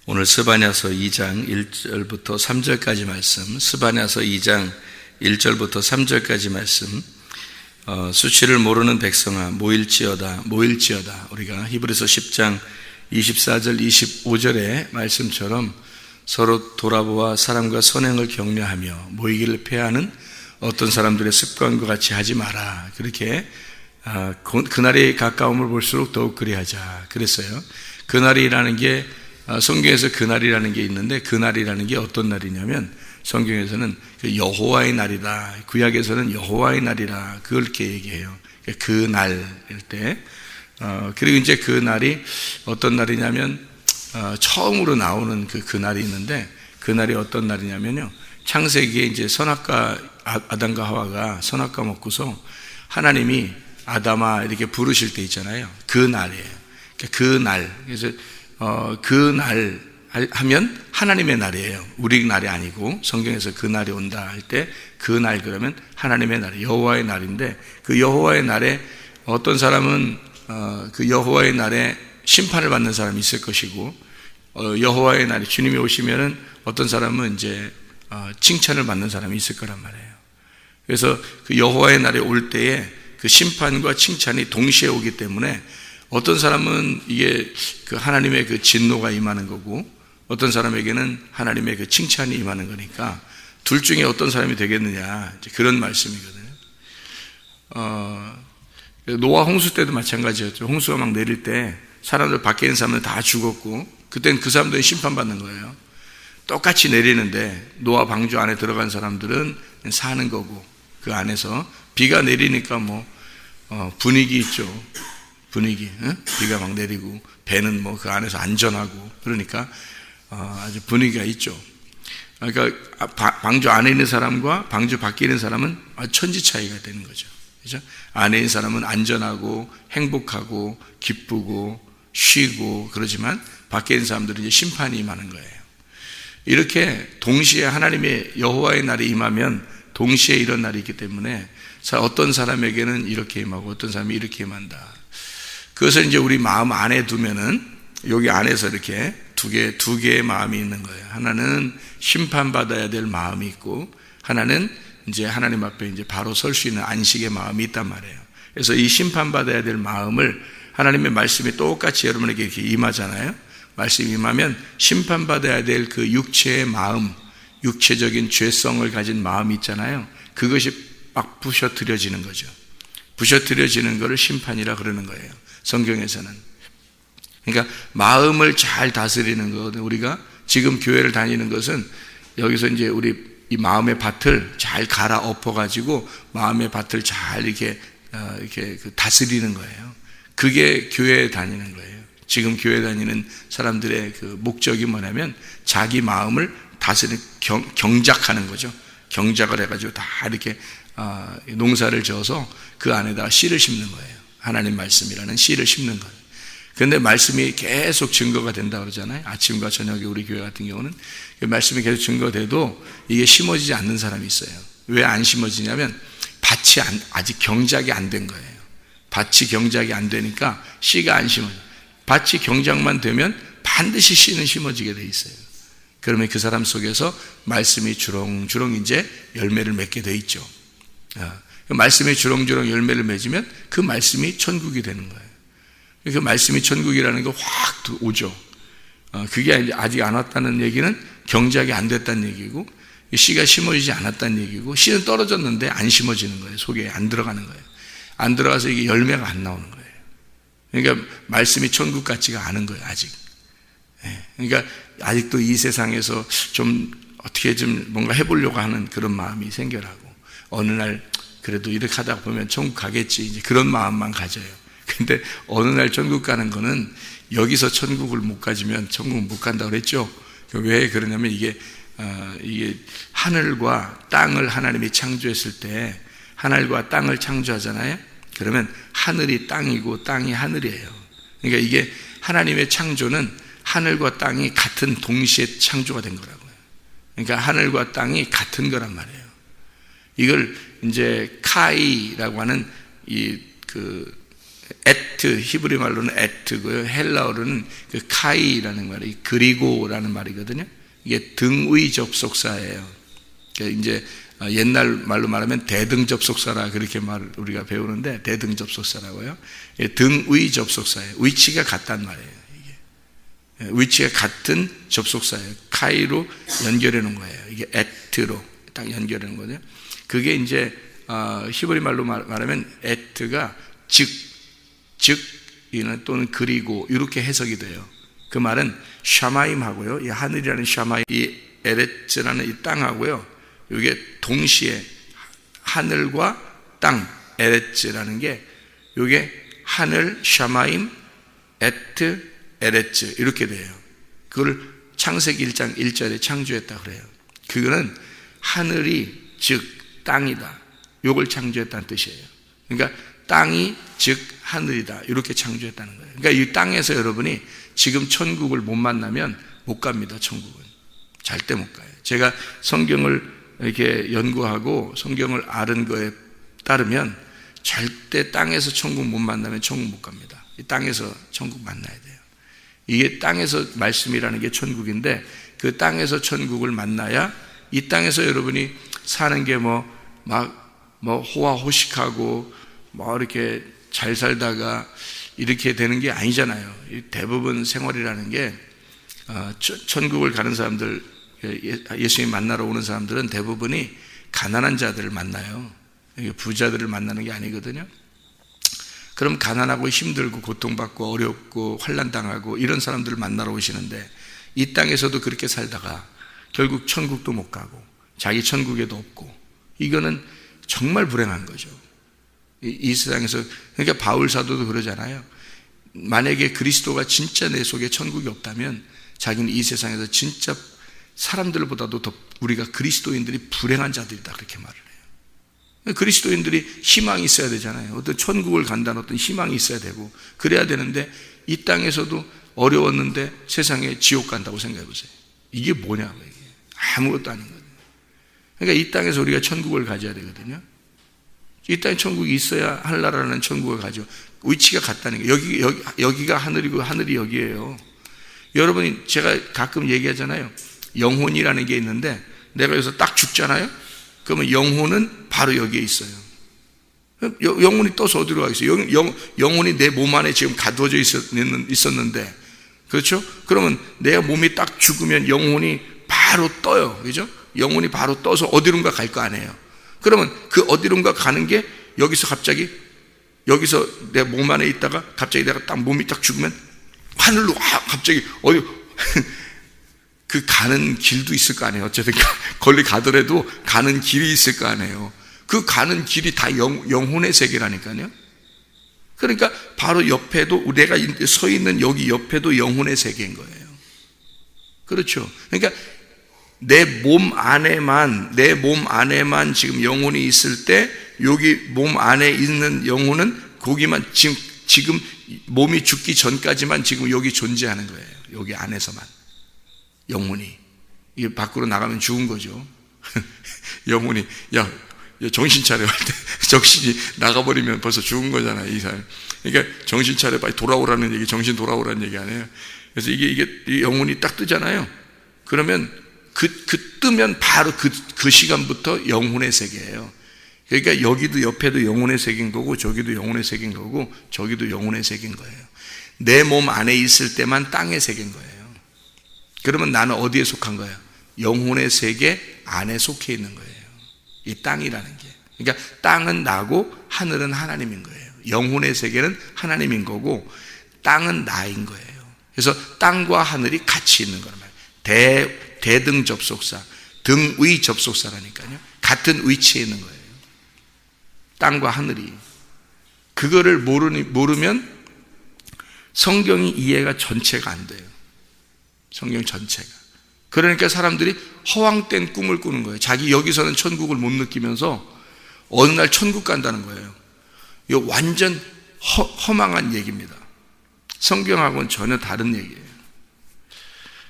오늘 스바냐서 2장 1절부터 3절까지 말씀, 스바냐서 2장 1절부터 3절까지 말씀, 수치를 모르는 백성아 모일지어다 모일지어다. 우리가 히브리서 10장 24절 25절의 말씀처럼 서로 돌아보아 사람과 선행을 격려하며 모이기를 패하는 어떤 사람들의 습관과 같이 하지 마라. 그렇게 그날이 가까움을 볼수록 더욱 그리하자 그랬어요. 그날이라는 게 성경에서 그날이라는 게 있는데, 그날이라는 게 어떤 날이냐면 성경에서는 여호와의 날이다, 구약에서는 여호와의 날이라 그렇게 얘기해요. 그 날일 때, 그리고 이제 그 날이 어떤 날이냐면 처음으로 나오는 그 날이 있는데, 그 날이 어떤 날이냐면요, 창세기에 이제 선악과 아담과 하와가 선악과 먹고서 하나님이 아담아 이렇게 부르실 때 있잖아요. 그 날이에요. 그 날. 그래서 그 날 하면 하나님의 날이에요. 우리 날이 아니고, 성경에서 그 날이 온다 할 때 그 날 그러면 하나님의 날, 여호와의 날인데, 그 여호와의 날에 어떤 사람은 그 여호와의 날에 심판을 받는 사람이 있을 것이고, 여호와의 날에 주님이 오시면은 어떤 사람은 이제 칭찬을 받는 사람이 있을 거란 말이에요. 그래서 그 여호와의 날에 올 때에 그 심판과 칭찬이 동시에 오기 때문에 어떤 사람은 이게 그 하나님의 그 진노가 임하는 거고, 어떤 사람에게는 하나님의 그 칭찬이 임하는 거니까 둘 중에 어떤 사람이 되겠느냐, 이제 그런 말씀이거든요. 노아 홍수 때도 마찬가지였죠. 홍수가 막 내릴 때 사람들 밖에 있는 사람들 다 죽었고, 그때는 그 사람들이 심판받는 거예요. 똑같이 내리는데 노아 방주 안에 들어간 사람들은 사는 거고, 그 안에서 비가 내리니까 분위기 있죠. 분위기, 비가 막 내리고 배는 그 안에서 안전하고, 그러니까 아주 분위기가 있죠. 그러니까 방주 안에 있는 사람과 방주 밖에 있는 사람은 천지 차이가 되는 거죠. 그렇죠? 안에 있는 사람은 안전하고 행복하고 기쁘고 쉬고 그러지만 밖에 있는 사람들은 이제 심판이 임하는 거예요. 이렇게 동시에 하나님의 여호와의 날이 임하면 동시에 이런 날이 있기 때문에 어떤 사람에게는 이렇게 임하고 어떤 사람이 이렇게 임한다. 그것을 이제 우리 마음 안에 두면은 여기 안에서 이렇게 두 개의 마음이 있는 거예요. 하나는 심판받아야 될 마음이 있고, 하나는 이제 하나님 앞에 이제 바로 설 수 있는 안식의 마음이 있단 말이에요. 그래서 이 심판받아야 될 마음을 하나님의 말씀이 똑같이 여러분에게 이렇게 임하잖아요. 말씀이 임하면 심판받아야 될 그 육체의 마음, 육체적인 죄성을 가진 마음이 있잖아요. 그것이 막 부셔뜨려지는 거죠. 부셔뜨려지는 것을 심판이라 그러는 거예요, 성경에서는. 그러니까 마음을 잘 다스리는 거거든요. 우리가 지금 교회를 다니는 것은 여기서 이제 우리 이 마음의 밭을 잘 갈아 엎어가지고 마음의 밭을 잘 이렇게 다스리는 거예요. 그게 교회에 다니는 거예요. 지금 교회 다니는 사람들의 그 목적이 뭐냐면 자기 마음을 다스리는 경작하는 거죠. 경작을 해가지고 다 이렇게 농사를 지어서 그 안에다가 씨를 심는 거예요. 하나님 말씀이라는 씨를 심는 거예요. 그런데 말씀이 계속 증거가 된다 그러잖아요. 아침과 저녁에 우리 교회 같은 경우는 말씀이 계속 증거돼도 이게 심어지지 않는 사람이 있어요. 왜 안 심어지냐면 밭이 아직 경작이 안 된 거예요. 밭이 경작이 안 되니까 씨가 안 심어져요. 밭이 경작만 되면 반드시 씨는 심어지게 돼 있어요. 그러면 그 사람 속에서 말씀이 주렁주렁 이제 열매를 맺게 돼 있죠. 말씀이 주렁주렁 열매를 맺으면 그 말씀이 천국이 되는 거예요. 그 말씀이 천국이라는 게 확 오죠. 그게 아직 안 왔다는 얘기는 경작이 안 됐다는 얘기고, 씨가 심어지지 않았다는 얘기고, 씨는 떨어졌는데 안 심어지는 거예요. 속에 안 들어가는 거예요. 안 들어가서 이게 열매가 안 나오는 거예요. 그러니까 말씀이 천국 같지가 않은 거예요, 아직. 그러니까 아직도 이 세상에서 좀 어떻게 좀 뭔가 해보려고 하는 그런 마음이 생겨나고, 어느 날 그래도 이렇게 하다 보면 천국 가겠지, 이제 그런 마음만 가져요. 근데 어느 날 천국 가는 거는 여기서 천국을 못 가지면 천국 못 간다고 그랬죠. 왜 그러냐면 이게 하늘과 땅을 하나님이 창조했을 때, 하늘과 땅을 창조하잖아요. 그러면 하늘이 땅이고 땅이 하늘이에요. 그러니까 이게 하나님의 창조는 하늘과 땅이 같은 동시에 창조가 된 거라고요. 그러니까 하늘과 땅이 같은 거란 말이에요. 이걸 이제 카이라고 하는 에트, 히브리 말로는 에트고요. 헬라어로는 그 카이라는 말이 그리고라는 말이거든요. 이게 등의 접속사예요. 그러니까 이제 옛날 말로 말하면 대등 접속사라 그렇게 우리가 배우는데 대등 접속사라고요. 등의 접속사예요. 위치가 같단 말이에요. 이게 위치가 같은 접속사예요. 카이로 연결해 놓은 거예요. 이게 에트로 딱 연결해 놓은 거죠. 그게 이제 히브리 말로 말하면 에트가 즉 또는 그리고 이렇게 해석이 돼요. 그 말은 샤마임하고요, 이 하늘이라는 샤마임, 이 에레츠라는 이 땅하고요, 이게 동시에 하늘과 땅, 에레츠라는 게 이게 하늘, 샤마임, 에트, 에레츠 이렇게 돼요. 그걸 창세기 1장 1절에 창조했다 그래요. 그거는 하늘이 즉 땅이다, 이걸 창조했다는 뜻이에요. 그러니까 땅이 즉 하늘이다, 이렇게 창조했다는 거예요. 그러니까 이 땅에서 여러분이 지금 천국을 못 만나면 못 갑니다. 천국은 절대 못 가요. 제가 성경을 이렇게 연구하고 성경을 아는 거에 따르면 절대 땅에서 천국 못 만나면 천국 못 갑니다. 이 땅에서 천국 만나야 돼요. 이게 땅에서 말씀이라는 게 천국인데 그 땅에서 천국을 만나야 이 땅에서 여러분이 사는 게 호화호식하고 이렇게 잘 살다가 이렇게 되는 게 아니잖아요. 대부분 생활이라는 게 천국을 가는 사람들, 예수님 만나러 오는 사람들은 대부분이 가난한 자들을 만나요. 부자들을 만나는 게 아니거든요. 그럼 가난하고 힘들고 고통받고 어렵고 환난당하고 이런 사람들을 만나러 오시는데 이 땅에서도 그렇게 살다가 결국 천국도 못 가고 자기 천국에도 없고, 이거는 정말 불행한 거죠. 이 세상에서. 그러니까 바울 사도도 그러잖아요. 만약에 그리스도가 진짜 내 속에 천국이 없다면 자기는 이 세상에서 진짜 사람들보다도 더 우리가 그리스도인들이 불행한 자들이다, 그렇게 말을 해요. 그리스도인들이 희망이 있어야 되잖아요. 어떤 천국을 간다는 어떤 희망이 있어야 되고 그래야 되는데 이 땅에서도 어려웠는데 세상에 지옥 간다고 생각해 보세요. 이게 뭐냐고. 이게 아무것도 아닌 거예요. 그러니까 이 땅에서 우리가 천국을 가져야 되거든요. 이 땅에 천국이 있어야 하늘나라라는 천국을 가죠. 위치가 같다는 거예요. 여기가 하늘이고 하늘이 여기예요. 여러분이, 제가 가끔 얘기하잖아요. 영혼이라는 게 있는데 내가 여기서 딱 죽잖아요. 그러면 영혼은 바로 여기에 있어요. 영혼이 떠서 어디로 가겠어요? 영혼이 내 몸 안에 지금 가두어져 있었는데, 그렇죠? 그러면 내 몸이 딱 죽으면 영혼이 바로 떠요. 그죠? 영혼이 바로 떠서 어디론가 갈 거 아니에요. 그러면 그 어디론가 가는 게 여기서 갑자기, 여기서 내 몸 안에 있다가 갑자기 내가 딱 몸이 딱 죽으면 하늘로 갑자기 어디 그 가는 길도 있을 거 아니에요. 어쨌든 거기 가더라도 가는 길이 있을 거 아니에요. 그 가는 길이 다 영혼의 세계라니까요. 그러니까 바로 옆에도, 내가 서 있는 여기 옆에도 영혼의 세계인 거예요. 그렇죠. 그러니까 내 몸 안에만 지금 영혼이 있을 때 여기 몸 안에 있는 영혼은 거기만 지금 몸이 죽기 전까지만 지금 여기 존재하는 거예요. 여기 안에서만. 영혼이. 이게 밖으로 나가면 죽은 거죠. 영혼이, 야, 정신 차려 할 때 정신이 나가버리면 벌써 죽은 거잖아요, 이 사람. 그러니까 정신 차려, 빨리 돌아오라는 얘기, 정신 돌아오라는 얘기 아니에요. 그래서 이게 영혼이 딱 뜨잖아요. 그러면 그 뜨면 바로 그 시간부터 영혼의 세계예요. 그러니까 여기도 옆에도 영혼의 세계인 거고 저기도 영혼의 세계인 거고 저기도 영혼의 세계인 거예요. 내 몸 안에 있을 때만 땅의 세계인 거예요. 그러면 나는 어디에 속한 거예요? 영혼의 세계 안에 속해 있는 거예요. 이 땅이라는 게. 그러니까 땅은 나고 하늘은 하나님인 거예요. 영혼의 세계는 하나님인 거고 땅은 나인 거예요. 그래서 땅과 하늘이 같이 있는 거란 말이에요. 대등 접속사, 등의 접속사라니까요. 같은 위치에 있는 거예요. 땅과 하늘이. 그거를 모르면 성경이 이해가 전체가 안 돼요. 성경 전체가. 그러니까 사람들이 허황된 꿈을 꾸는 거예요. 자기 여기서는 천국을 못 느끼면서 어느 날 천국 간다는 거예요. 이거 완전 허망한 얘기입니다. 성경하고는 전혀 다른 얘기예요.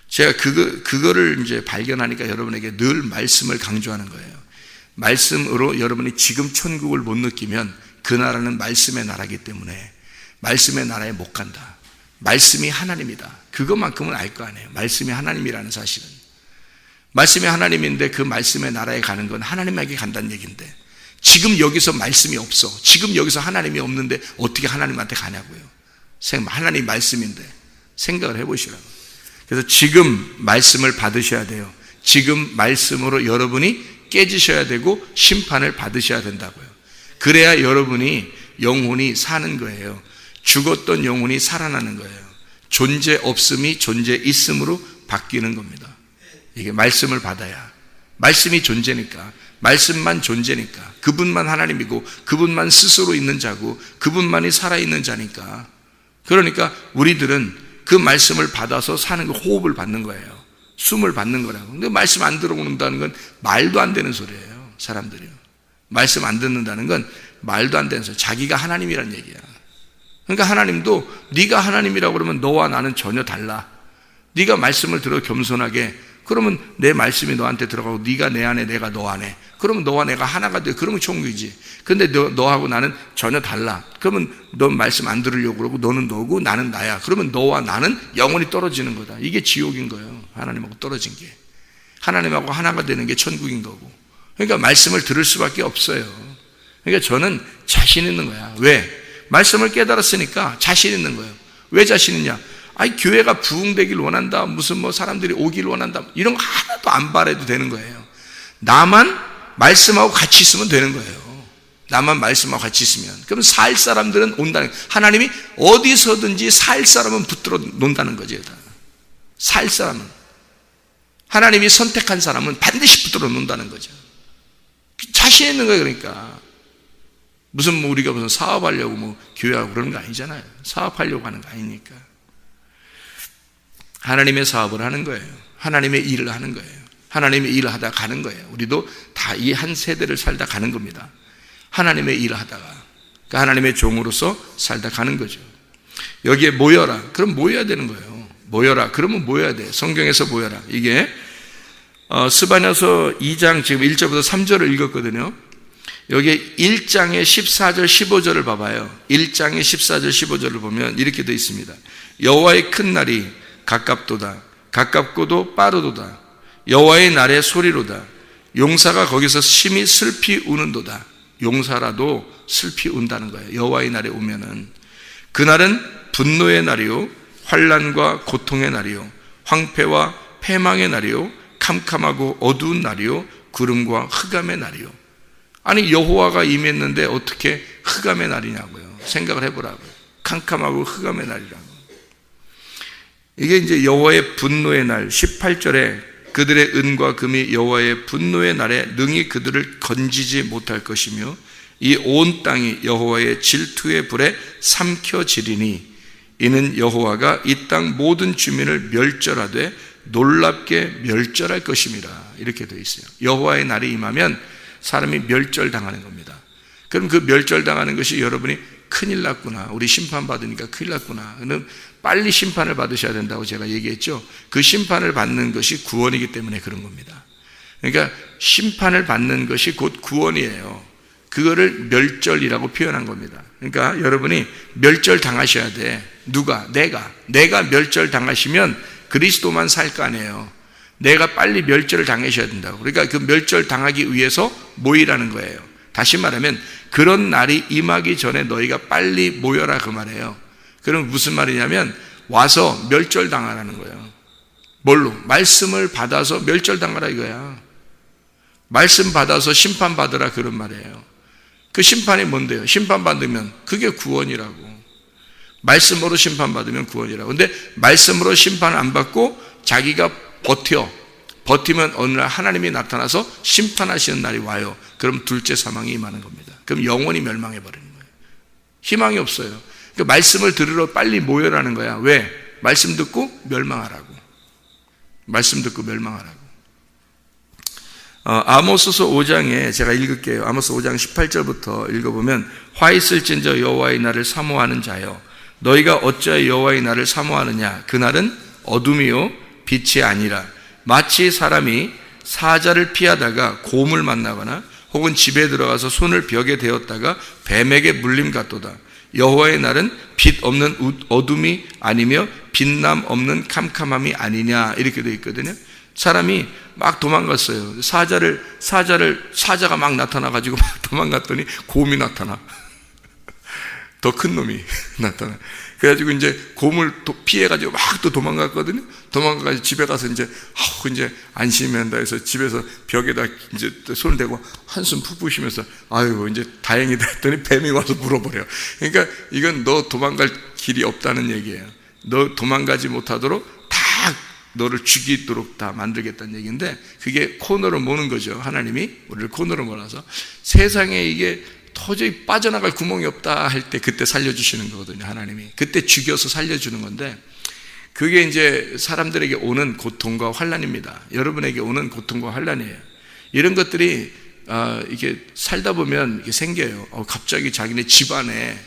제가 그거를 이제 발견하니까 여러분에게 늘 말씀을 강조하는 거예요. 말씀으로 여러분이 지금 천국을 못 느끼면 그 나라는 말씀의 나라이기 때문에 말씀의 나라에 못 간다. 말씀이 하나님이다. 그것만큼은 알 거 아니에요. 말씀이 하나님이라는 사실은. 말씀이 하나님인데 그 말씀의 나라에 가는 건 하나님에게 간다는 얘기인데, 지금 여기서 말씀이 없어. 지금 여기서 하나님이 없는데 어떻게 하나님한테 가냐고요. 하나님 말씀인데 생각을 해보시라고. 그래서 지금 말씀을 받으셔야 돼요. 지금 말씀으로 여러분이 깨지셔야 되고 심판을 받으셔야 된다고요. 그래야 여러분이 영혼이 사는 거예요. 죽었던 영혼이 살아나는 거예요. 존재 없음이 존재 있음으로 바뀌는 겁니다. 이게 말씀을 받아야. 말씀이 존재니까, 말씀만 존재니까, 그분만 하나님이고 그분만 스스로 있는 자고 그분만이 살아있는 자니까. 그러니까 우리들은 그 말씀을 받아서 사는 거, 호흡을 받는 거예요. 숨을 받는 거라고. 근데 말씀 안 들어오는다는 건 말도 안 되는 소리예요. 사람들이요. 말씀 안 듣는다는 건 말도 안 되는 소리. 자기가 하나님이라는 얘기야. 그러니까 하나님도 네가 하나님이라고 그러면 너와 나는 전혀 달라. 네가 말씀을 들어 겸손하게, 그러면 내 말씀이 너한테 들어가고 네가 내 안에 내가 너 안에, 그러면 너와 내가 하나가 돼. 그러면 천국이지. 근데 너하고 나는 전혀 달라. 그러면 넌 말씀 안 들으려고 그러고 너는 너고 나는 나야. 그러면 너와 나는 영원히 떨어지는 거다. 이게 지옥인 거예요. 하나님하고 떨어진 게. 하나님하고 하나가 되는 게 천국인 거고. 그러니까 말씀을 들을 수밖에 없어요. 그러니까 저는 자신 있는 거야. 왜? 말씀을 깨달았으니까 자신 있는 거예요. 왜 자신 있냐? 아니, 교회가 부흥되길 원한다, 무슨 뭐 사람들이 오길 원한다, 이런 거 하나도 안 바라도 되는 거예요. 나만 말씀하고 같이 있으면 되는 거예요. 나만 말씀하고 같이 있으면. 그럼 살 사람들은 온다는 거예요. 하나님이 어디서든지 살 사람은 붙들어 논다는 거죠. 살 사람은, 하나님이 선택한 사람은 반드시 붙들어 논다는 거죠. 자신 있는 거예요. 그러니까 무슨 뭐 우리가 무슨 사업하려고 뭐 교회하고 그러는 거 아니잖아요. 사업하려고 하는 거 아니니까. 하나님의 사업을 하는 거예요. 하나님의 일을 하는 거예요. 하나님의 일을 하다 가는 거예요. 우리도 다 이 한 세대를 살다 가는 겁니다. 하나님의 일을 하다가, 그러니까 하나님의 종으로서 살다 가는 거죠. 여기에 모여라. 그럼 모여야 되는 거예요. 모여라. 그러면 모여야 돼. 성경에서 모여라. 이게 스바냐서 2장 지금 1절부터 3절을 읽었거든요. 여기 1장의 14절 15절을 봐봐요. 1장의 14절 15절을 보면 이렇게 되어 있습니다. 여호와의 큰 날이 가깝도다. 가깝고도 빠르도다. 여호와의 날의 소리로다. 용사가 거기서 심히 슬피 우는도다. 용사라도 슬피 운다는 거예요. 여호와의 날에 오면은. 그날은 분노의 날이요, 환난과 고통의 날이요, 황폐와 패망의 날이요, 캄캄하고 어두운 날이요, 구름과 흑암의 날이요. 아니, 여호와가 임했는데 어떻게 흑암의 날이냐고요. 생각을 해보라고요. 캄캄하고 흑암의 날이라고. 이게 이제 여호와의 분노의 날, 18절에 그들의 은과 금이 여호와의 분노의 날에 능히 그들을 건지지 못할 것이며 이 온 땅이 여호와의 질투의 불에 삼켜지리니 이는 여호와가 이 땅 모든 주민을 멸절하되 놀랍게 멸절할 것임이라. 이렇게 되어 있어요. 여호와의 날이 임하면 사람이 멸절당하는 겁니다. 그럼 그 멸절당하는 것이 여러분이 큰일 났구나, 우리 심판받으니까 큰일 났구나, 그럼 빨리 심판을 받으셔야 된다고 제가 얘기했죠. 그 심판을 받는 것이 구원이기 때문에 그런 겁니다. 그러니까 심판을 받는 것이 곧 구원이에요. 그거를 멸절이라고 표현한 겁니다. 그러니까 여러분이 멸절당하셔야 돼. 누가? 내가 멸절당하시면 그리스도만 살 거 아니에요. 내가 빨리 멸절을 당하셔야 된다고. 그러니까 그 멸절 당하기 위해서 모이라는 거예요. 다시 말하면 그런 날이 임하기 전에 너희가 빨리 모여라, 그 말이에요. 그럼 무슨 말이냐면 와서 멸절 당하라는 거예요. 뭘로? 말씀을 받아서 멸절 당하라 이거야. 말씀 받아서 심판 받으라, 그런 말이에요. 그 심판이 뭔데요? 심판 받으면 그게 구원이라고. 말씀으로 심판 받으면 구원이라고. 근데 말씀으로 심판을 안 받고 자기가 버티면 어느 날 하나님이 나타나서 심판하시는 날이 와요. 그럼 둘째 사망이 임하는 겁니다. 그럼 영원히 멸망해 버리는 거예요. 희망이 없어요. 그러니까 말씀을 들으러 빨리 모여라는 거야. 왜? 말씀 듣고 멸망하라고. 말씀 듣고 멸망하라고. 아모스서 5장에 제가 읽을게요. 아모스 5장 18절부터 읽어보면 화 있을진저 여호와의 날을 사모하는 자여, 너희가 어찌하여 여호와의 날을 사모하느냐? 그 날은 어둠이요 빛이 아니라 마치 사람이 사자를 피하다가 곰을 만나거나 혹은 집에 들어가서 손을 벽에 대었다가 뱀에게 물림 같도다. 여호와의 날은 빛 없는 어둠이 아니며 빛남 없는 캄캄함이 아니냐 이렇게 되어 있거든요. 사람이 막 도망갔어요. 사자가 막 나타나가지고 막 도망갔더니 곰이 나타나. 더 큰 놈이 나타나. 그래가지고 이제 곰을 피해가지고 막 또 도망갔거든요. 도망가가지고 집에 가서 이제 안심한다 해서 집에서 벽에다 이제 손을 대고 한숨 푹 pu시면서 아유 이제 다행이다 했더니 뱀이 와서 물어버려. 그러니까 이건 너 도망갈 길이 없다는 얘기예요. 너 도망가지 못하도록 다 너를 죽이도록 다 만들겠다는 얘기인데, 그게 코너로 모는 거죠. 하나님이 우리를 코너로 몰아서 세상에 이게 도저히 빠져나갈 구멍이 없다 할 때 그때 살려주시는 거거든요. 하나님이 그때 죽여서 살려주는 건데, 그게 이제 사람들에게 오는 고통과 환난입니다. 여러분에게 오는 고통과 환난이에요. 이런 것들이 이게 살다 보면 이게 생겨요. 갑자기 자기네 집안에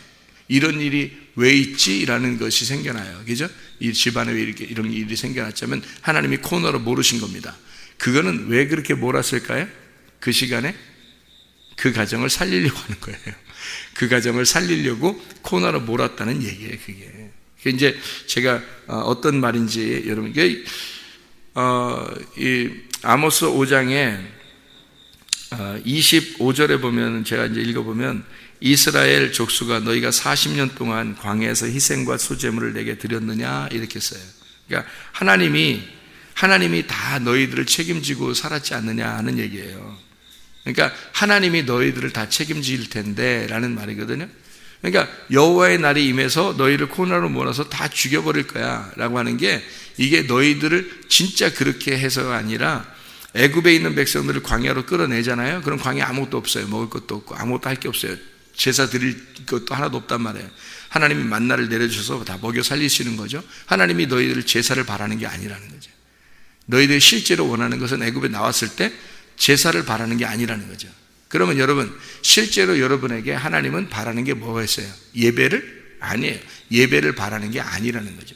이런 일이 왜 있지? 라는 것이 생겨나요. 그죠? 이 집안에 왜 이렇게 이런 일이 생겨났자면 하나님이 코너로 몰으신 겁니다. 그거는 왜 그렇게 몰았을까요? 그 시간에 그 가정을 살리려고 하는 거예요. 그 가정을 살리려고 코너로 몰았다는 얘기예요. 그게 이제 제가 어떤 말인지 여러분께 이 아모스 5장에 25절에 보면, 제가 이제 읽어보면, 이스라엘 족수가 너희가 40년 동안 광야에서 희생과 소제물을 내게 드렸느냐 이렇게 써요. 그러니까 하나님이 다 너희들을 책임지고 살았지 않느냐 하는 얘기예요. 그러니까 하나님이 너희들을 다 책임질 텐데 라는 말이거든요. 그러니까 여호와의 날이 임해서 너희를 코너로 몰아서 다 죽여버릴 거야 라고 하는 게, 이게 너희들을 진짜 그렇게 해서가 아니라 애굽에 있는 백성들을 광야로 끌어내잖아요. 그럼 광야에 아무것도 없어요. 먹을 것도 없고 아무것도 할 게 없어요. 제사 드릴 것도 하나도 없단 말이에요. 하나님이 만나를 내려주셔서 다 먹여 살리시는 거죠. 하나님이 너희들 제사를 바라는 게 아니라는 거죠. 너희들이 실제로 원하는 것은 애굽에 나왔을 때 제사를 바라는 게 아니라는 거죠. 그러면 여러분, 실제로 여러분에게 하나님은 바라는 게 뭐가 있어요? 예배를? 아니에요. 예배를 바라는 게 아니라는 거죠.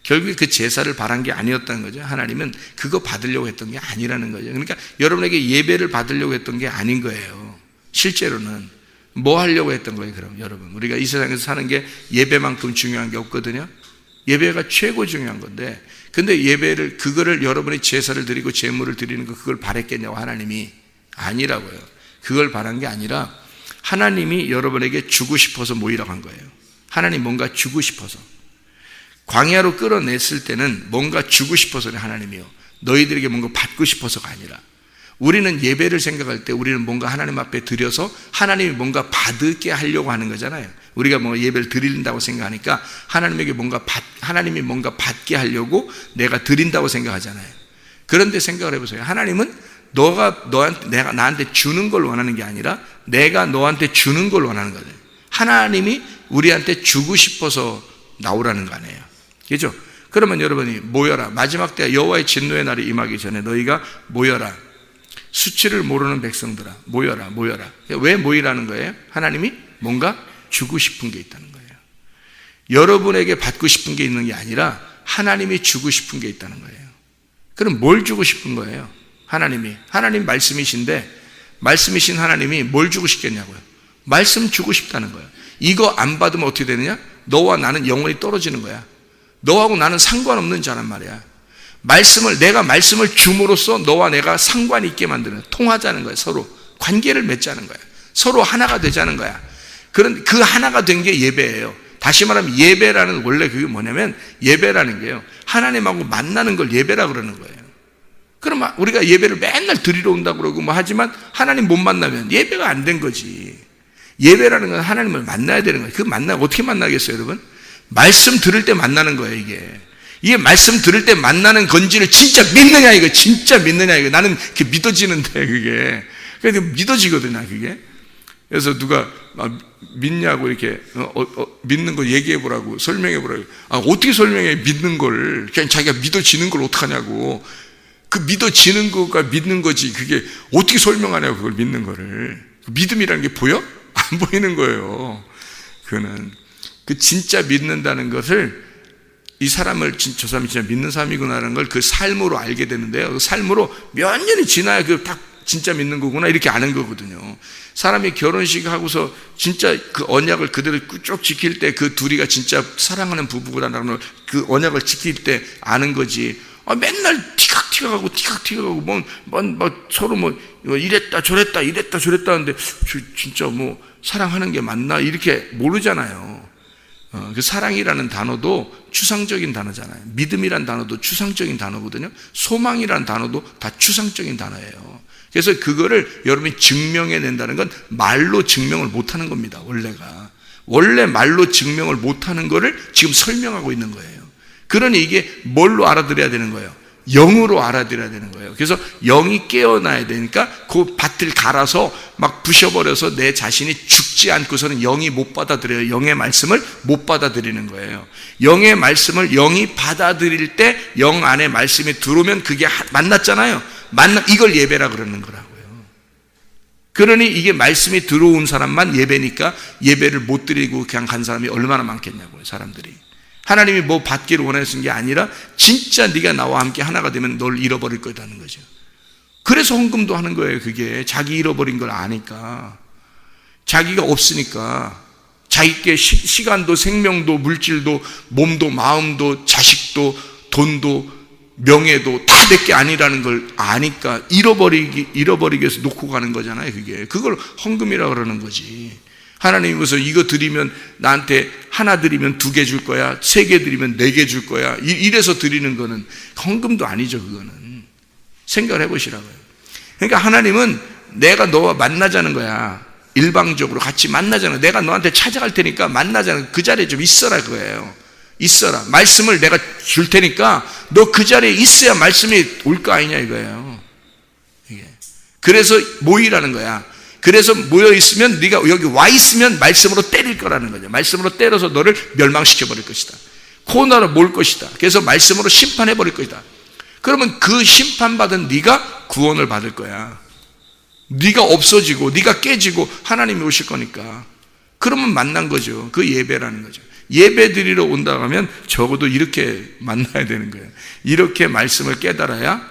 결국에 그 제사를 바란 게 아니었다는 거죠. 하나님은 그거 받으려고 했던 게 아니라는 거죠. 그러니까 여러분에게 예배를 받으려고 했던 게 아닌 거예요. 실제로는 뭐 하려고 했던 거예요? 그럼 여러분, 우리가 이 세상에서 사는 게 예배만큼 중요한 게 없거든요. 예배가 최고 중요한 건데, 근데 예배를, 그거를 여러분이 제사를 드리고 제물을 드리는 거, 그걸 바랬겠냐고? 하나님이 아니라고요. 그걸 바란 게 아니라 하나님이 여러분에게 주고 싶어서 모이라고 한 거예요. 하나님 뭔가 주고 싶어서. 광야로 끌어냈을 때는 뭔가 주고 싶어서는 하나님이요, 너희들에게 뭔가 받고 싶어서가 아니라. 우리는 예배를 생각할 때 우리는 뭔가 하나님 앞에 드려서 하나님이 뭔가 받게 하려고 하는 거잖아요. 우리가 뭐 예배를 드린다고 생각하니까 하나님이 뭔가 받게 하려고 내가 드린다고 생각하잖아요. 그런데 생각을 해보세요. 하나님은 내가 나한테 주는 걸 원하는 게 아니라 내가 너한테 주는 걸 원하는 거예요. 하나님이 우리한테 주고 싶어서 나오라는 거 아니에요. 그죠? 그러면 여러분이 모여라. 마지막 때 여호와의 진노의 날이 임하기 전에 너희가 모여라. 수치를 모르는 백성들아, 모여라. 왜 모이라는 거예요? 하나님이 뭔가 주고 싶은 게 있다는 거예요. 여러분에게 받고 싶은 게 있는 게 아니라 하나님이 주고 싶은 게 있다는 거예요. 그럼 뭘 주고 싶은 거예요? 하나님 말씀이신데, 말씀이신 하나님이 뭘 주고 싶겠냐고요? 말씀 주고 싶다는 거예요. 이거 안 받으면 어떻게 되느냐? 너와 나는 영원히 떨어지는 거야. 너하고 나는 상관없는 자란 말이야. 내가 말씀을 줌으로써 너와 내가 상관이 있게 만드는, 통하자는 거야. 서로 관계를 맺자는 거야. 서로 하나가 되자는 거야. 그런 그 하나가 된 게 예배예요. 다시 말하면 예배라는, 원래 그게 뭐냐면, 예배라는 게요, 하나님하고 만나는 걸 예배라고 그러는 거예요. 그럼 우리가 예배를 맨날 드리러 온다고 그러고 뭐 하지만 하나님 못 만나면 예배가 안 된 거지. 예배라는 건 하나님을 만나야 되는 거예요. 그 어떻게 만나겠어요, 여러분? 말씀 들을 때 만나는 거예요, 이게 말씀 들을 때 만나는 건지를 진짜 믿느냐, 이거. 진짜 믿느냐, 이거. 나는 그게 믿어지는데, 그게. 그래서 믿어지거든요, 그게. 그래서 누가 믿냐고 이렇게, 믿는 거 얘기해보라고, 설명해보라고. 어떻게 설명해, 믿는 걸. 그냥 자기가 믿어지는 걸 어떡하냐고. 그 믿어지는 거가 믿는 거지. 그게 어떻게 설명하냐고, 그걸 믿는 거를. 믿음이라는 게 보여? 안 보이는 거예요. 그거는. 그 진짜 믿는다는 것을, 이 사람을 저 사람이 진짜 믿는 사람이구나라는 걸 그 삶으로 알게 되는데요. 그 삶으로 몇 년이 지나야 그 딱 진짜 믿는 거구나 이렇게 아는 거거든요. 사람이 결혼식 하고서 진짜 그 언약을 그대로 쭉 지킬 때 그 둘이가 진짜 사랑하는 부부라는 걸 그 언약을 지킬 때 아는 거지. 맨날 티각티각하고 뭐 서로 이랬다 저랬다 하는데 진짜 뭐 사랑하는 게 맞나 이렇게 모르잖아요. 그 사랑이라는 단어도 추상적인 단어잖아요. 믿음이라는 단어도 추상적인 단어거든요. 소망이라는 단어도 다 추상적인 단어예요. 그래서 그거를 여러분이 증명해낸다는 건 말로 증명을 못하는 겁니다. 원래 말로 증명을 못하는 거를 지금 설명하고 있는 거예요. 그러니 이게 뭘로 알아들어야 되는 거예요? 영으로 알아들어야 되는 거예요. 그래서 영이 깨어나야 되니까 그 밭을 갈아서 막 부셔버려서 내 자신이 죽지 않고서는 영이 못 받아들여요. 영의 말씀을 못 받아들이는 거예요. 영의 말씀을 영이 받아들일 때 영 안에 말씀이 들어오면 그게 만났잖아요. 이걸 예배라 그러는 거라고요. 그러니 이게 말씀이 들어온 사람만 예배니까 예배를 못 드리고 그냥 간 사람이 얼마나 많겠냐고요. 사람들이. 하나님이 뭐 받기를 원하시는 게 아니라 진짜 네가 나와 함께 하나가 되면 널 잃어버릴 거다는 거죠. 그래서 헌금도 하는 거예요. 그게 자기 잃어버린 걸 아니까, 자기가 없으니까, 자기께 시간도 생명도 물질도 몸도 마음도 자식도 돈도 명예도 다 내게 아니라는 걸 아니까 잃어버리기 위해서 놓고 가는 거잖아요. 그걸 헌금이라고 그러는 거지. 하나님이 그래서 이거 드리면 나한테 하나 드리면 2개 줄 거야, 3개 드리면 4개 줄 거야, 이래서 드리는 거는 헌금도 아니죠. 그거는 생각을 해보시라고요. 그러니까 하나님은 내가 너와 만나자는 거야. 일방적으로 같이 만나자는 거야. 내가 너한테 찾아갈 테니까 만나자는 거야. 그 자리에 좀 있어라 그거예요. 있어라. 말씀을 내가 줄 테니까 너 그 자리에 있어야 말씀이 올 거 아니냐 이거예요. 그래서 모이라는 거야. 그래서 모여 있으면 네가 여기 와 있으면 말씀으로 때릴 거라는 거죠. 말씀으로 때려서 너를 멸망시켜 버릴 것이다. 코너로 몰 것이다. 그래서 말씀으로 심판해 버릴 것이다. 그러면 그 심판받은 네가 구원을 받을 거야. 네가 없어지고 네가 깨지고 하나님이 오실 거니까. 그러면 만난 거죠. 그 예배라는 거죠. 예배 드리러 온다고 하면 적어도 이렇게 만나야 되는 거예요. 이렇게 말씀을 깨달아야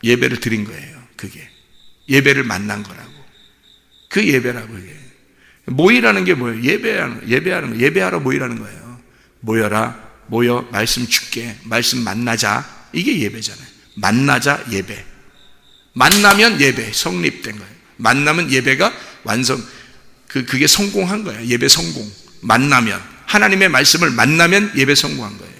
예배를 드린 거예요. 그게 예배를 만난 거라고. 그 예배라고. 이게 모이라는 게 뭐예요? 예배하는 거. 예배하러 모이라는 거예요. 모여 말씀 줄게, 말씀 만나자. 이게 예배잖아요. 만나자 예배. 만나면 예배 성립된 거예요. 만나면 예배가 완성. 그게 성공한 거예요. 예배 성공. 만나면 하나님의 말씀을 만나면 예배 성공한 거예요.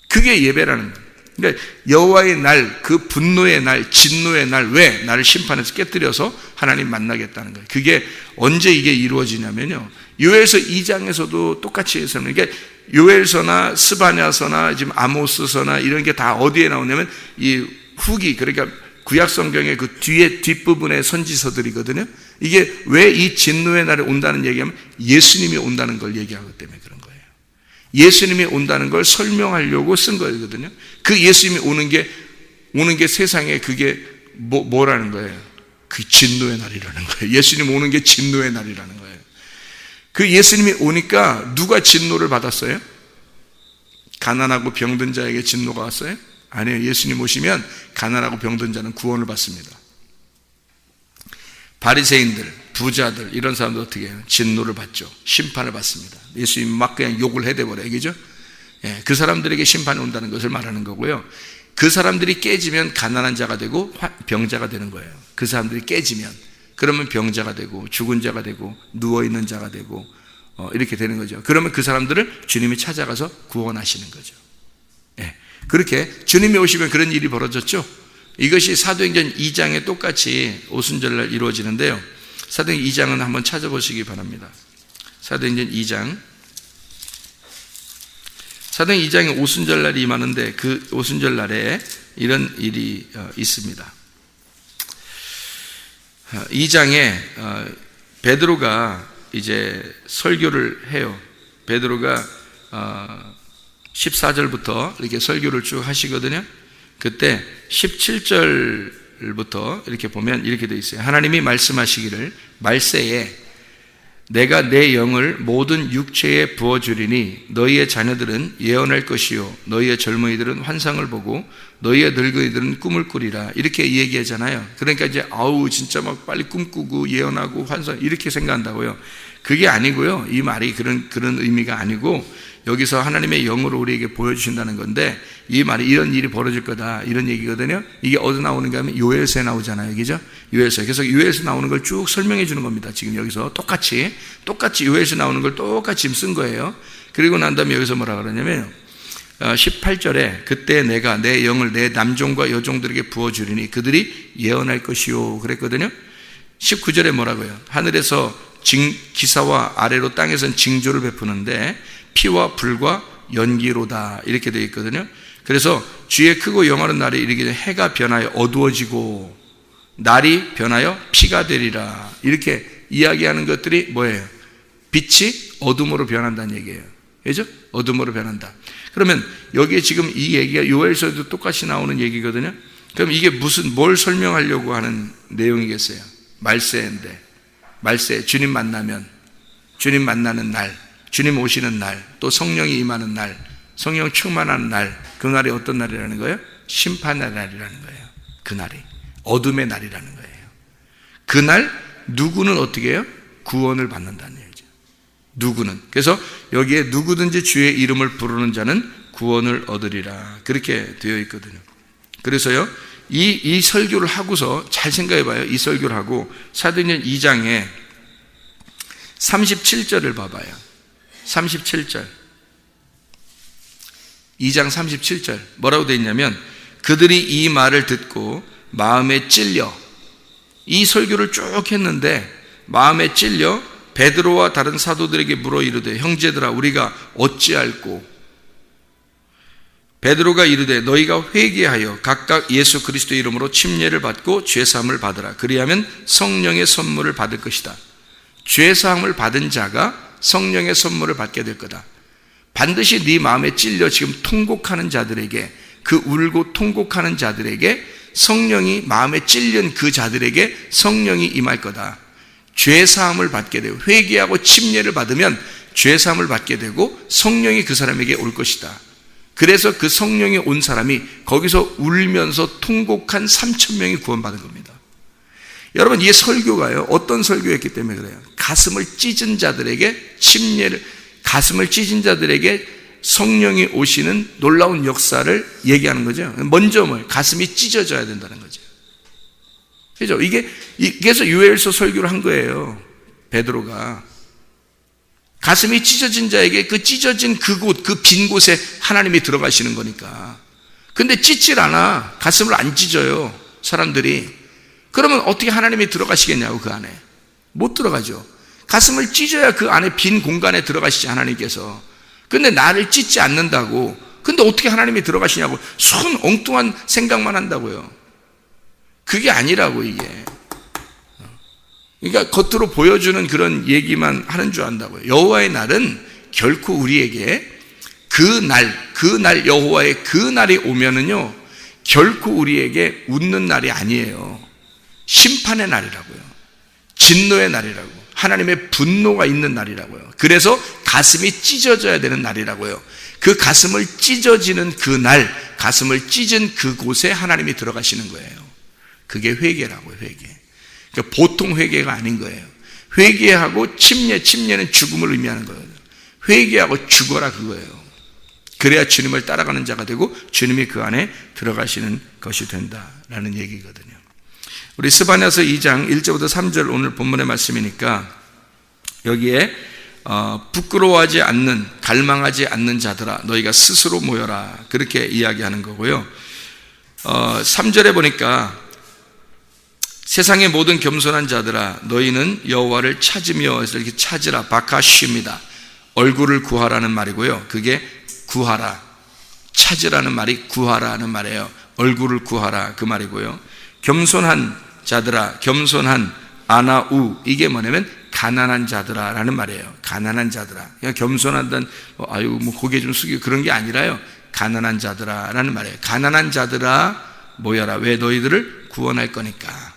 그게 예배라는 거예요. 그러니까 여호와의 날, 그 분노의 날, 진노의 날, 왜 나를 심판해서 깨뜨려서 하나님 만나겠다는 거예요. 그게 언제 이게 이루어지냐면요, 요엘서 2장에서도 똑같이 해서, 그러니까 요엘서나 스바냐서나 지금 아모스서나 이런 게 다 어디에 나오냐면 이 후기, 그러니까 구약 성경의 그 뒷부분의 선지서들이거든요. 이게 왜 이 진노의 날에 온다는 얘기하면 예수님이 온다는 걸 얘기하기 때문에 그런 거예요. 예수님이 온다는 걸 설명하려고 쓴 거거든요. 그 예수님이 오는 게 세상에 그게 뭐라는 거예요? 그 진노의 날이라는 거예요. 예수님 오는 게 진노의 날이라는 거예요. 그 예수님이 오니까 누가 진노를 받았어요? 가난하고 병든 자에게 진노가 왔어요? 아니에요. 예수님 오시면 가난하고 병든 자는 구원을 받습니다. 바리새인들, 부자들 이런 사람들 어떻게 해요? 진노를 받죠. 심판을 받습니다. 예수님 막 그냥 욕을 해대버려요. 그죠? 예, 그 사람들에게 심판이 온다는 것을 말하는 거고요. 그 사람들이 깨지면 가난한 자가 되고 병자가 되는 거예요. 그 사람들이 깨지면 그러면 병자가 되고 죽은 자가 되고 누워있는 자가 되고 이렇게 되는 거죠. 그러면 그 사람들을 주님이 찾아가서 구원하시는 거죠. 예, 그렇게 주님이 오시면 그런 일이 벌어졌죠. 이것이 사도행전 2장에 똑같이 오순절날 이루어지는데요. 사도행전 2장은 한번 찾아보시기 바랍니다. 사도행전 2장. 사도행전 2장에 오순절날이 임하는데 그 오순절날에 이런 일이 있습니다. 2장에 베드로가 이제 설교를 해요. 베드로가 14절부터 이렇게 설교를 쭉 하시거든요. 그때 17절부터 이렇게 보면 이렇게 되어 있어요. 하나님이 말씀하시기를 말세에 내가 내 영을 모든 육체에 부어주리니 너희의 자녀들은 예언할 것이요 너희의 젊은이들은 환상을 보고 너희의 늙은이들은 꿈을 꾸리라. 이렇게 얘기하잖아요. 그러니까 이제 진짜 막 빨리 꿈꾸고 예언하고 환상 이렇게 생각한다고요. 그게 아니고요. 이 말이 그런 의미가 아니고 여기서 하나님의 영으로 우리에게 보여주신다는 건데, 이 말이 이런 일이 벌어질 거다 이런 얘기거든요. 이게 어디서 나오는가 하면 요엘서에 나오잖아요. 그죠? 요엘서. 그래서 요엘서 나오는 걸 쭉 설명해 주는 겁니다. 지금 여기서 똑같이 요엘서 나오는 걸 똑같이 지금 쓴 거예요. 그리고 난 다음에 여기서 뭐라 그러냐면 18절에 그때 내가 내 영을 내 남종과 여종들에게 부어주리니 그들이 예언할 것이요 그랬거든요. 19절에 뭐라고요? 하늘에서 기사와 아래로 땅에선 징조를 베푸는데 피와 불과 연기로다 이렇게 되어 있거든요. 그래서 주의 크고 영화로운 날이 이르기 전에 해가 변하여 어두워지고 날이 변하여 피가 되리라. 이렇게 이야기하는 것들이 뭐예요? 빛이 어둠으로 변한다는 얘기예요. 그죠? 어둠으로 변한다. 그러면 여기에 지금 이 얘기가 요엘서에도 똑같이 나오는 얘기거든요. 그럼 이게 뭘 설명하려고 하는 내용이겠어요? 말세인데, 말세, 주님 만나면, 주님 만나는 날, 주님 오시는 날, 또 성령이 임하는 날, 성령 충만하는 날, 그 날이 어떤 날이라는 거예요? 심판의 날이라는 거예요. 그 날이 어둠의 날이라는 거예요. 그날 누구는 어떻게 해요? 구원을 받는다는 얘기죠. 누구는. 그래서 여기에 누구든지 주의 이름을 부르는 자는 구원을 얻으리라 그렇게 되어 있거든요. 그래서요 이 설교를 하고서 잘 생각해 봐요. 이 설교를 하고 사도행전 2장에 37절을 봐봐요. 37절 2장 37절 뭐라고 되어 있냐면, 그들이 이 말을 듣고 마음에 찔려, 이 설교를 쭉 했는데 마음에 찔려 베드로와 다른 사도들에게 물어 이르되 형제들아 우리가 어찌할꼬. 베드로가 이르되 너희가 회개하여 각각 예수 그리스도 이름으로 침례를 받고 죄사함을 받으라. 그리하면 성령의 선물을 받을 것이다. 죄사함을 받은 자가 성령의 선물을 받게 될 거다. 반드시 네 마음에 찔려 지금 통곡하는 자들에게, 그 울고 통곡하는 자들에게, 성령이 마음에 찔린 그 자들에게 성령이 임할 거다. 죄사함을 받게 되고 회개하고 침례를 받으면 죄사함을 받게 되고 성령이 그 사람에게 올 것이다. 그래서 그 성령이 온 사람이 거기서 울면서 통곡한 3,000명이 구원받은 겁니다. 여러분 이 설교가요 어떤 설교였기 때문에 그래요? 가슴을 찢은 자들에게 침례를, 가슴을 찢은 자들에게 성령이 오시는 놀라운 역사를 얘기하는 거죠. 먼저 가슴이 찢어져야 된다는 거죠. 그죠? 그래서 요엘서 설교를 한 거예요. 베드로가 가슴이 찢어진 자에게 그 찢어진 그곳, 그 빈 곳에 하나님이 들어가시는 거니까. 근데 찢질 않아. 가슴을 안 찢어요 사람들이. 그러면 어떻게 하나님이 들어가시겠냐고. 그 안에 못 들어가죠. 가슴을 찢어야 그 안에 빈 공간에 들어가시지 하나님께서. 근데 나를 찢지 않는다고. 근데 어떻게 하나님이 들어가시냐고. 순 엉뚱한 생각만 한다고요. 그게 아니라고 이게. 그러니까 겉으로 보여주는 그런 얘기만 하는 줄 안다고요. 여호와의 날은 결코 우리에게 그 날 여호와의 그 날이 오면은요 결코 우리에게 웃는 날이 아니에요. 심판의 날이라고요. 진노의 날이라고. 하나님의 분노가 있는 날이라고요. 그래서 가슴이 찢어져야 되는 날이라고요. 그 가슴을 찢어지는 그 날, 가슴을 찢은 그곳에 하나님이 들어가시는 거예요. 그게 회개라고요. 회개. 그러니까 보통 회개가 아닌 거예요. 회개하고 침례는 죽음을 의미하는 거예요. 회개하고 죽어라 그거예요. 그래야 주님을 따라가는 자가 되고 주님이 그 안에 들어가시는 것이 된다라는 얘기거든요. 우리 스바냐서 2장 1절부터 3절 오늘 본문의 말씀이니까 여기에 부끄러워하지 않는, 갈망하지 않는 자들아 너희가 스스로 모여라 그렇게 이야기하는 거고요. 3절에 보니까 세상의 모든 겸손한 자들아 너희는 여호와를 찾으며, 이렇게 찾으라, 바카쉬입니다. 얼굴을 구하라는 말이고요. 그게 구하라, 찾으라는 말이 구하라는 말이에요. 얼굴을 구하라 그 말이고요. 겸손한 자들아, 겸손한 아나우, 이게 뭐냐면 가난한 자들아 라는 말이에요. 가난한 자들아. 그냥 겸손하다는 고개 좀 숙이고 그런 게 아니라요. 가난한 자들아 라는 말이에요. 가난한 자들아 모여라. 왜? 너희들을 구원할 거니까.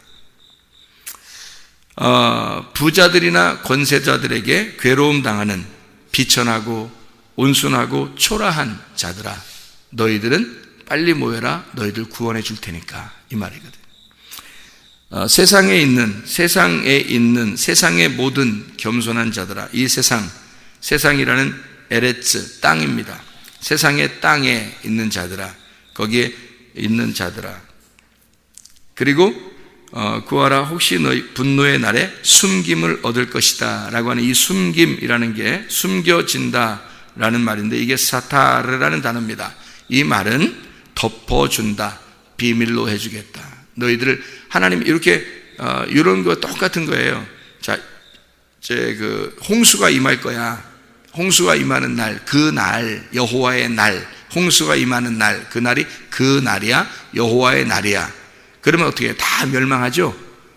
부자들이나 권세자들에게 괴로움 당하는 비천하고 온순하고 초라한 자들아, 너희들은 빨리 모여라. 너희들 구원해 줄 테니까, 이 말이거든. 세상에 있는 세상의 모든 겸손한 자들아, 이 세상이라는 에레츠, 땅입니다. 세상의 땅에 있는 자들아, 거기에 있는 자들아, 그리고 구하라. 혹시 너희 분노의 날에 숨김을 얻을 것이다 라고 하는 이 숨김이라는 게 숨겨진다 라는 말인데, 이게 사타르라는 단어입니다. 이 말은 덮어준다, 비밀로 해주겠다. 너희들을 하나님 이렇게 이런 거 똑같은 거예요. 자, 홍수가 임할 거야. 홍수가 임하는 날, 그 날, 여호와의 날, 홍수가 임하는 날, 그 날이야, 여호와의 날이야. 그러면 어떻게 해요? 다 멸망하죠?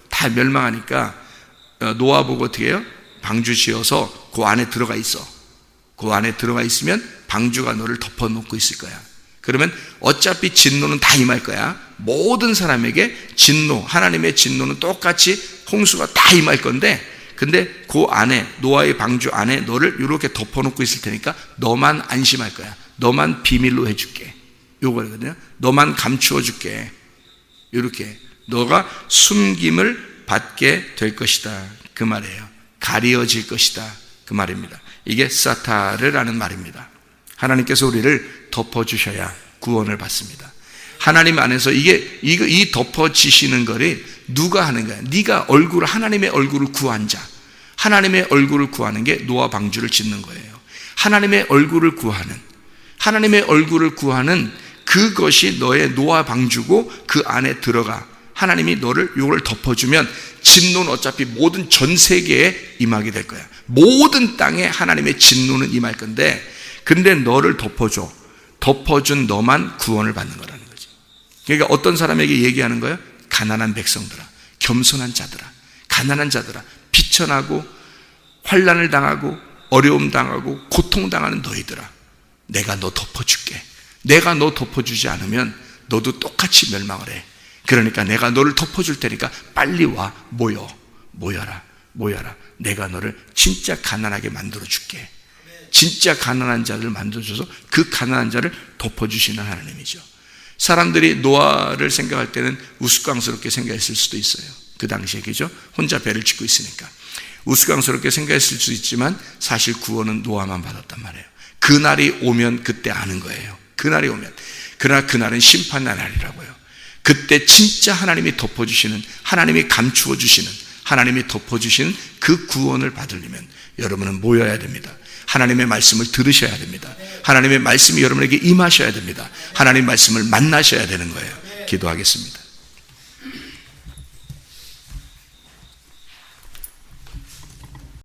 다 멸망하니까 노아 보고 어떻게 해요? 방주 지어서 그 안에 들어가 있어. 그 안에 들어가 있으면 방주가 너를 덮어놓고 있을 거야. 그러면 어차피 진노는 다 임할 거야. 모든 사람에게 진노, 하나님의 진노는 똑같이 홍수가 다 임할 건데, 근데 그 안에, 노아의 방주 안에 너를 이렇게 덮어놓고 있을 테니까 너만 안심할 거야. 너만 비밀로 해줄게. 요거거든요. 너만 감추어 줄게. 이렇게 너가 숨김을 받게 될 것이다, 그 말이에요. 가려질 것이다, 그 말입니다. 이게 사타르라는 말입니다. 하나님께서 우리를 덮어주셔야 구원을 받습니다. 하나님 안에서 이 덮어지시는 거를 누가 하는 거야? 네가 하나님의 얼굴을 구한 자, 하나님의 얼굴을 구하는 게 노아 방주를 짓는 거예요. 하나님의 얼굴을 구하는 그것이 너의 노아 방주고, 그 안에 들어가 하나님이 요걸 덮어주면 진노는 어차피 모든 전 세계에 임하게 될 거야. 모든 땅에 하나님의 진노는 임할 건데, 근데 너를 덮어준 너만 구원을 받는 거라는 거지. 그러니까 어떤 사람에게 얘기하는 거예요? 가난한 백성들아, 겸손한 자들아, 가난한 자들아, 비천하고 환난을 당하고 어려움 당하고 고통 당하는 너희들아, 내가 너 덮어줄게. 내가 너 덮어주지 않으면 너도 똑같이 멸망을 해. 그러니까 내가 너를 덮어줄 테니까 빨리 와. 모여라. 내가 너를 진짜 가난하게 만들어줄게. 진짜 가난한 자를 만들어줘서 그 가난한 자를 덮어주시는 하나님이죠. 사람들이 노아를 생각할 때는 우스꽝스럽게 생각했을 수도 있어요. 그 당시에, 그죠? 혼자 배를 짓고 있으니까 우스꽝스럽게 생각했을 수 있지만, 사실 구원은 노아만 받았단 말이에요. 그날이 오면 그때 아는 거예요. 그날이 오면. 그러나 그날은 심판의 날이라고요. 그때 진짜 하나님이 덮어주시는, 하나님이 감추어주시는, 하나님이 덮어주시는 그 구원을 받으려면 여러분은 모여야 됩니다. 하나님의 말씀을 들으셔야 됩니다. 하나님의 말씀이 여러분에게 임하셔야 됩니다. 하나님의 말씀을 만나셔야 되는 거예요. 기도하겠습니다.